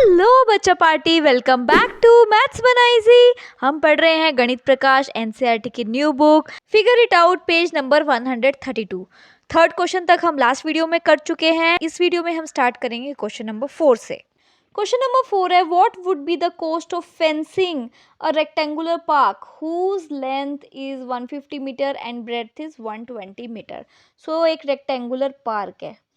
Hello बच्चा party, welcome back to maths बना easy. हम पढ़ रहे हैं गणित प्रकाश एनसीईआरटी की new book figure it out page number 132। Third question तक हम लास्ट वीडियो में कर चुके हैं। इस वीडियो में हम स्टार्ट करेंगे क्वेश्चन नंबर 4 से। क्वेश्चन नंबर 4 है, what would be the cost of fencing a rectangular park whose length is 150 metre and breadth is 120 metre. So एक रेक्टेंगुलर पार्क है।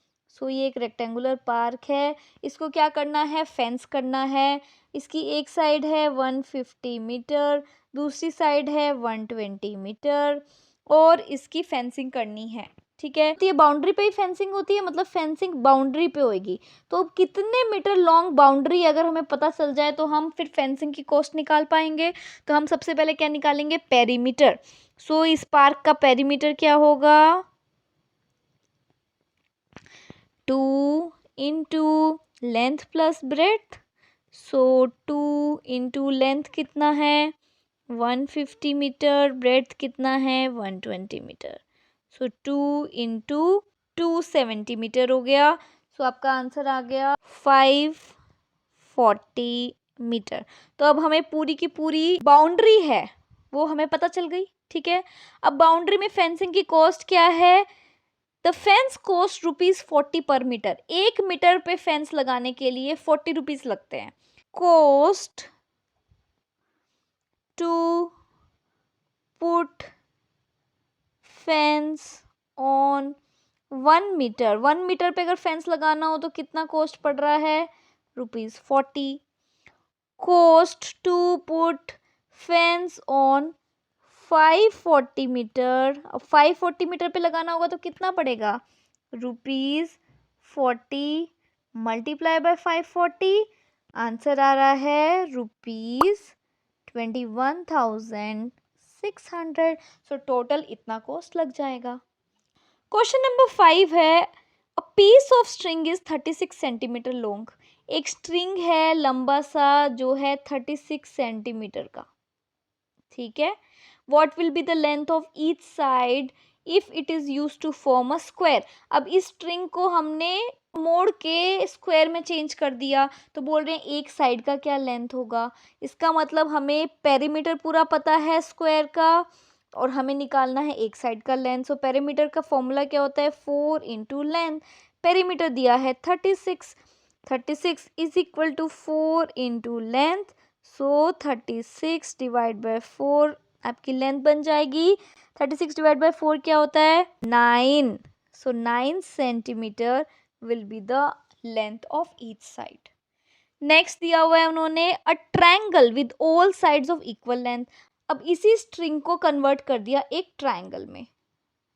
ये एक रेक्टेंगुलर पार्क है। इसको क्या करना है? फेंस करना है। इसकी एक साइड है 150 मीटर, दूसरी साइड है 120 मीटर और इसकी फेंसिंग करनी है। ठीक है, तो ये बाउंड्री पे ही फेंसिंग होती है, मतलब फेंसिंग बाउंड्री पे होगी। तो कितने मीटर लॉन्ग बाउंड्री अगर हमें पता चल जाए तो हम फिर फेंसिंग की कॉस्ट निकाल पाएंगे। तो हम सबसे पहले क्या निकालेंगे? पेरीमीटर। इस पार्क का पेरीमीटर क्या होगा? 2 into length plus breadth. 2 into length कितना है? 150 मीटर। ब्रेड्थ कितना है? 120 मीटर। 2 इंटू 270 मीटर हो गया। आपका आंसर आ गया 540 मीटर। तो अब हमें पूरी की पूरी बाउंड्री है वो हमें पता चल गई। ठीक है, अब बाउंड्री में फेंसिंग की कॉस्ट क्या है? द फेंस कॉस्ट ₹40 पर मीटर। 1 मीटर पे फेंस लगाने के लिए 40 रुपीज लगते हैं। Cost to put fence on 1 metre. 1 metre पे अगर फेंस लगाना हो तो कितना कॉस्ट पड़ रहा है? ₹40। Cost to put fence on 540 metre. अब 540 मीटर पे लगाना होगा तो कितना पड़ेगा? ₹40 मल्टीप्लाई बाय 540। आंसर आ रहा है ₹21,600। टोटल इतना कॉस्ट लग जाएगा। क्वेश्चन नंबर 5 है, a piece of string is 36 centimetre long. एक स्ट्रिंग है लंबा सा जो है 36 सेंटीमीटर का। ठीक है, what will be the length of each side if it is used to form a square। अब इस स्ट्रिंग को हमने मोड़ के स्क्वायर में चेंज कर दिया तो बोल रहे हैं एक साइड का क्या लेंथ होगा। इसका मतलब हमें पेरीमीटर पूरा पता है स्क्वायर का और हमें निकालना है एक साइड का लेंथ। पेरीमीटर का फॉर्मूला क्या होता है? 4 इंटू लेंथ। पेरीमीटर दिया है 36। 36 is equal to 4 into length. 36 divide by 4 आपकी लेंथ बन जाएगी। 36 डिवाइड बाय 4 क्या होता है? 9। 9 centimetre will be the length of each side. Next दिया हुआ है उन्होंने, a triangle with all sides of equal length. अब इसी स्ट्रिंग को कन्वर्ट कर दिया एक ट्रायंगल में।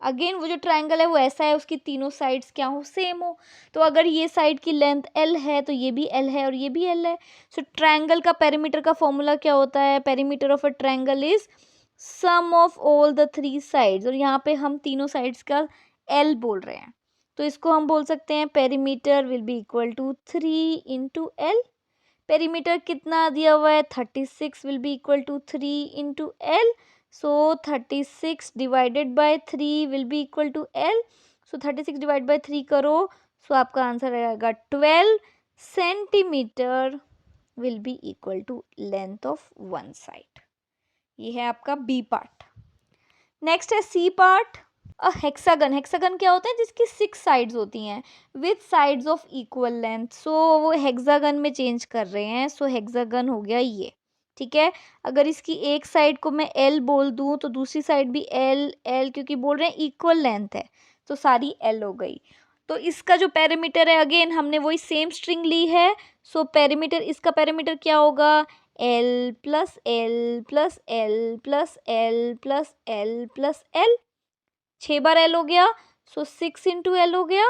अगेन वो जो ट्रायंगल है वो ऐसा है, उसकी तीनों साइड्स क्या हो? सेम हो। तो अगर ये साइड की लेंथ L है तो ये भी L है और ये भी L है। ट्रायंगल का पेरीमीटर का फॉर्मूला क्या होता है? Perimeter of a triangle is sum of all the 3 sides. और यहाँ पे हम तीनों साइड्स का L बोल रहे हैं तो इसको हम बोल सकते हैं perimeter will be equal to 3 into L। Perimeter कितना दिया हुआ है? 36 will be equal to 3 into L। 36 divided by 3 will be equal to L। 36 divide by 3 करो आपका आंसर आएगा 12 centimetre will be equal to length of one side. ये है आपका बी पार्ट। नेक्स्ट है C part, a hexagon. Hexagon क्या होता है? जिसकी 6 साइड्स होती हैं with sides of equal length. वो हेक्सागन में चेंज कर रहे हैं। हेक्सागन हो गया ये। ठीक है, अगर इसकी एक साइड को मैं L बोल दूं तो दूसरी साइड भी L L, क्योंकि बोल रहे हैं इक्वल लेंथ है तो सारी L हो गई। तो इसका जो पेरीमीटर है, अगेन हमने वही सेम स्ट्रिंग ली है। पेरीमीटर, इसका पेरीमीटर क्या होगा? L plus L plus L plus L plus L plus L। 6 बार L हो गया 6 इंटू L हो गया।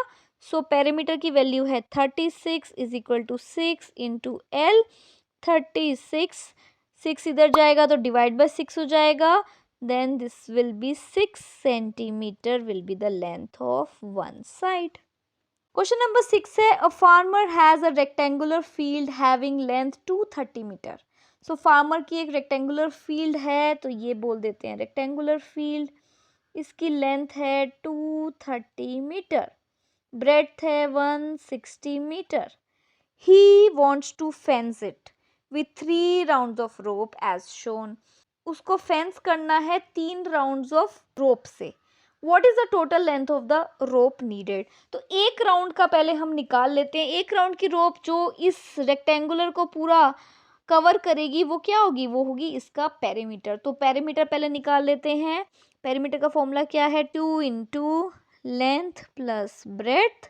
पेरीमीटर की वैल्यू है 36 is equal to 6 into L। 36, 6 इधर जाएगा तो डिवाइड बाय 6 हो जाएगा। Then this will be 6 centimetre will be the length of one side. Question number 6 है, a farmer has a rectangular field having length 230 metre. Farmer की एक rectangular field है तो ये बोल देते हैं रेक्टेंगुलर फील्ड। इसकी लेंथ है 230 मीटर, ब्रेड्थ है 160 metre. He wants to fence it with 3 rounds of rope as shown. उसको फेंस करना है 3 राउंड्स ऑफ रोप से. What is the total length of the rope needed? तो एक राउंड का पहले हम निकाल लेते हैं. एक राउंड की रोप जो इस रेक्टेंगुलर को पूरा कवर करेगी वो क्या होगी? वो होगी इसका पेरीमीटर. तो पेरीमीटर पहले निकाल लेते हैं. पेरीमीटर का फॉर्मूला क्या है? 2 इंटू लेंथ प्लस ब्रेथ.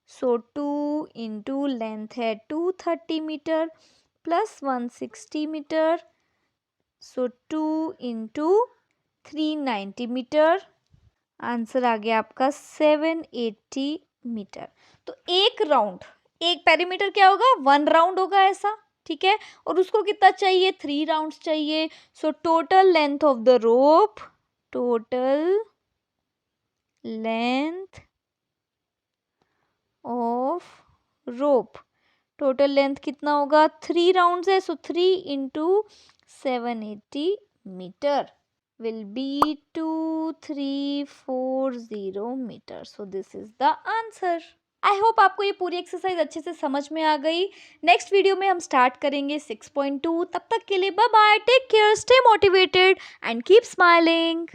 सो 2 इंटू लेंथ है 230 मीटर प्लस 160 मीटर. सो 2 इंटू 390 मीटर. आंसर आ गया आपका 780 मीटर. तो एक राउंड, एक पेरीमीटर क्या होगा? 1 राउंड होगा ऐसा, ठीक है. और उसको कितना चाहिए? 3 राउंड्स चाहिए. So total length of the rope, total length of rope, total length कितना होगा? 3 राउंड्स है. So 3 into 780 metre will be 2340 meter. So this is the answer. I hope आपको ये पूरी एक्सरसाइज अच्छे से समझ में आ गई. नेक्स्ट वीडियो में हम स्टार्ट करेंगे 6.2. तब तक के लिए bye bye, take care, stay motivated and keep smiling.